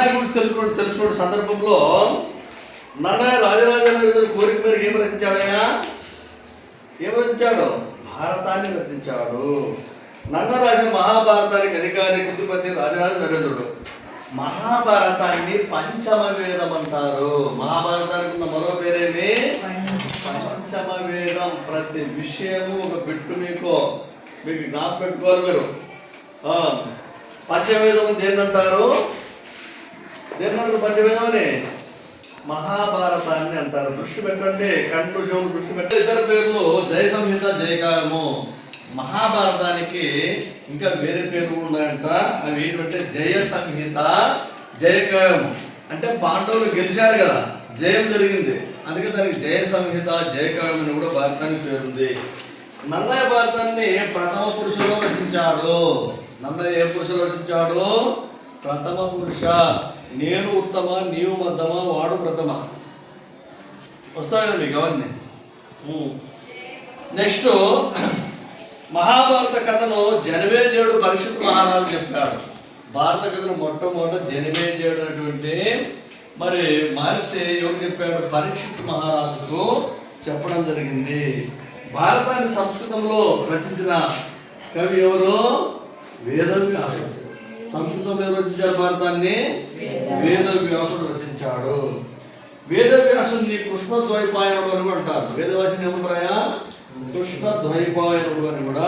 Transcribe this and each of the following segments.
నన్నయ్య గురించి తెలుసుకున్న సందర్భంలో నన్నయ్య రాజరాజేంద్రుడి కోరిక మేరకు ఏం రచించాడయ్యా? ఏం రచించాడు? భారతాన్ని రచించాడు. నన్న రాసిన మహాభారతానికి అధికారి కుతుపతి రాజరాజ నరేంద్రుడు. మహాభారతాన్ని పంచమ వేదం అంటారు. మహాభారతానికి ఉన్న మరో పేరేమి? పంచమ వేదం. ప్రతి విషయము ఒక బిట్టు మీకు జ్ఞాపకం పెట్టుకోవాలి మీరు. పంచవేదం దేన్నంటారు? దేన్నంటారు పంచవేదం అని? మహాభారతాన్ని అంటారు. దృష్టి పెట్టండి, కళ్ళు చెవులు దృష్టి పెట్టండి. ఇతర పేర్లు జయ సంహిత, జయకావ్యము. మహాభారతానికి ఇంకా వేరే పేర్లు ఉన్నాయంట. అవి ఏంటంటే జయ సంహిత, జయకావ్యము. అంటే పాండవులు గెలిచారు కదా, జయం జరిగింది, అందుకే దానికి జయ సంహిత, జయకావ్యం అని కూడా భారతానికి పేరుంది. నన్నయ్య భారతాన్ని ప్రథమ పురుషులో రచించాడు. నన్నయ్య ఏ పురుషులు రచించాడు? ప్రథమ పురుష. నేను ఉత్తమ, నీవు మధ్యమ, వాడు ప్రథమ. వస్తాయి కదా మీకు అవన్నీ. నెక్స్ట్ మహాభారత కథను జనమేజయుడు పరీక్షిత్ మహారాజు చెప్పాడు. భారత కథను మొట్టమొదట జనమేజయుడు అనేటువంటి మరి మహర్షి ఎవరు చెప్పాడు? పరీక్షిత్ మహారాజుకు చెప్పడం జరిగింది. భారతాన్ని సంస్కృతంలో రచించిన కవి ఎవరు? వేదవ్యాసుడు. సంస్కృతంలో ఎవరు రచించారు భారతాన్ని? వేదవ్యాసుడు రచించాడు. వేదవ్యాసుని కృష్ణద్వైపాయనుడు అని కూడా అంటారు. వేదవ్యాసుని ఏమంటారా? కృష్ణద్వైపాయనుడు అని కూడా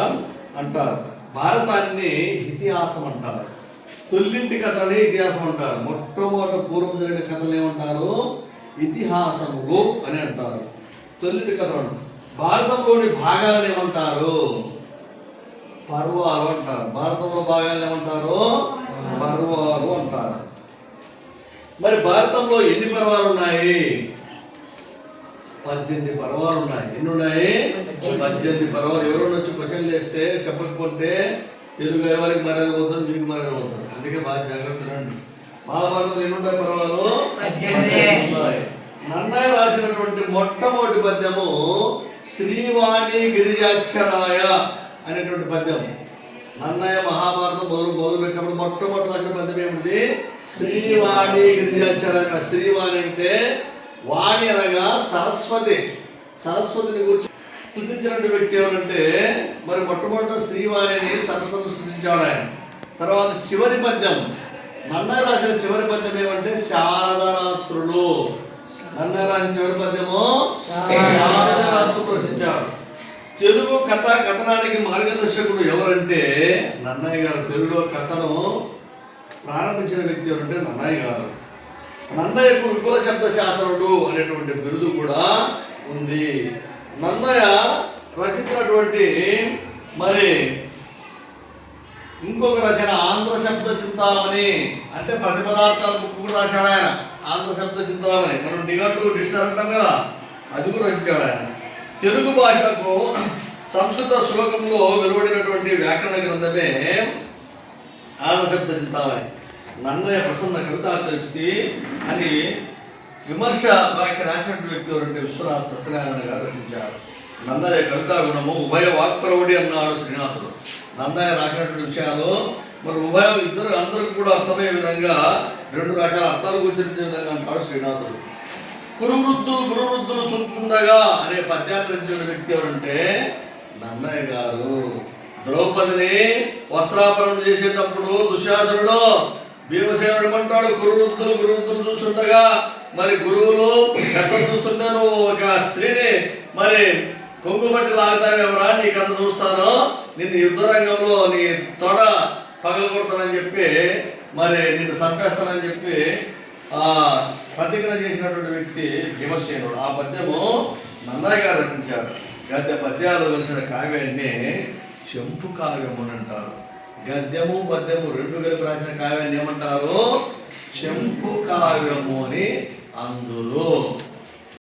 అంటారు. భారతాన్ని ఇతిహాసం అంటారు. తొల్లింటి కథలనే ఇతిహాసం అంటారు. మొట్టమొదటి పూర్వం జరిగిన కథలు ఏమంటారు? ఇతిహాసములు అని అంటారు. తొల్లింటి కథలు. భారతంలోని భాగాలను ఏమంటారు? పర్వాలు అంటారు. భారతంలో భాగాలను ఏమంటారు? పర్వాలు అంటారు. మరి భారతంలో ఎన్ని పర్వాలు ఉన్నాయి? 18 పర్వాలు ఉన్నాయి. ఎన్ని ఉన్నాయి? 18 పర్వాలు. ఎవరైనా వచ్చి క్వశ్చన్లు వేస్తే చెప్పకపోతే తెలుగు ఎవరికి మర్యాద పోతుంది, మీకు మర్యాద పోతుంది. అందుకే బాగా జాగ్రత్త రండి. మహాభారతంలో ఎన్ని ఉంటాయి పర్వాలు? 18. నన్నయ్య రాసినటువంటి మొట్టమొదటి పద్యము శ్రీవాణి గిరిజాక్షరాయ అనేటువంటి పద్యం. నన్నయ్య మహాభారతం మొదలు పెట్టినప్పుడు మొట్టమొదటి రాసిన పద్యం ఏమిటి? శ్రీవాణి గిరిజాక్షరాయ. శ్రీవాణి అంటే వాణి అనగా సరస్వతి. సరస్వతిని గురించి స్తుతించినటువంటి వ్యక్తి ఎవరంటే మరి మొట్టమొదటి శ్రీవాణిని సరస్వతిని స్తుతించాడు ఆయన. తర్వాత చివరి పద్యం నన్నయ్య రాసిన చివరి పద్యం ఏమంటే శారదరాత్రులు. నన్నయ్య రాసిన చివరి పద్యము శారదరాత్రులు రచించాడు. తెలుగు కథనానికి మార్గదర్శకుడు ఎవరంటే నన్నయ్య గారు. తెలుగులో కథను ప్రారంభించిన వ్యక్తి ఎవరంటే నన్నయ్య గారు. నన్నయ్యకు విపుల శబ్ద శాసనుడు అనేటువంటి బిరుదు కూడా ఉంది. నన్నయ్య రచించినటువంటి మరి ఇంకొక రచన ఆంధ్ర శబ్ద చింతామణి. అంటే ప్రతి పదార్థాల బుక్ కూడా రాశాడు ఆయన. ఆంధ్ర శబ్ద చింతామణి మనం డిక్షనరీ అంటాం కదా, అది కూడా రచించాడు ఆయన. తెలుగు భాషకు సంస్కృత శ్లోకంలో వెలువడినటువంటి వ్యాకరణ గ్రంథమే ఆంధ్ర శబ్ద చింతామణి. నన్నయ్య ప్రసన్న కవితాచక్తి అని విమర్శ వాక్య రాసినటువంటి వ్యక్తి ఎవరంటే విశ్వనాథ సత్యనారాయణ గారు రచించారు. నన్నయ్య కవితా గుణము ఉభయ వాక్ప్రౌఢి అన్నాడు శ్రీనాథుడు. నన్నయ్య రాసినటువంటి విషయాలు మరి అందరికి కూడా అర్థమయ్యే విధంగా 2 రకాల అర్థాలు గోచరించే విధంగా అంటాడు శ్రీనాథుడు. గురువృద్ధులు చుంటుండగా అనే పద్యాన్ని రచించిన వ్యక్తి ఎవరంటే నన్నయ్య గారు. ద్రౌపదిని వస్త్రాపరణం చేసేటప్పుడు దుశ్శాసనుడు భీమసేనుడు ఏమంటాడు? గురువృద్ధులు చూస్తుండగా మరి గురువులు కథ చూస్తుంటే నువ్వు ఒక స్త్రీని మరి కొంగుబట్టి లాగుతావేమరా, నీ కథ చూస్తాను, నిన్ను యుద్ధరంగంలో నీ తొడ పగలగొడతానని చెప్పి మరి నిన్ను చంపేస్తానని చెప్పి ప్రతిజ్ఞ చేసినటువంటి వ్యక్తి భీమసేనుడు. ఆ పద్యము నన్నయ్య గారు రచించారు. గద్య పద్యాలు కలిసిన కావ్యాన్ని చెంపు కావ్యము అని అంటారు. గద్యము పద్యము 2 కలిపి రాసిన కావ్యాన్ని ఏమంటారు? చెంపు కావ్యము అని. అందులో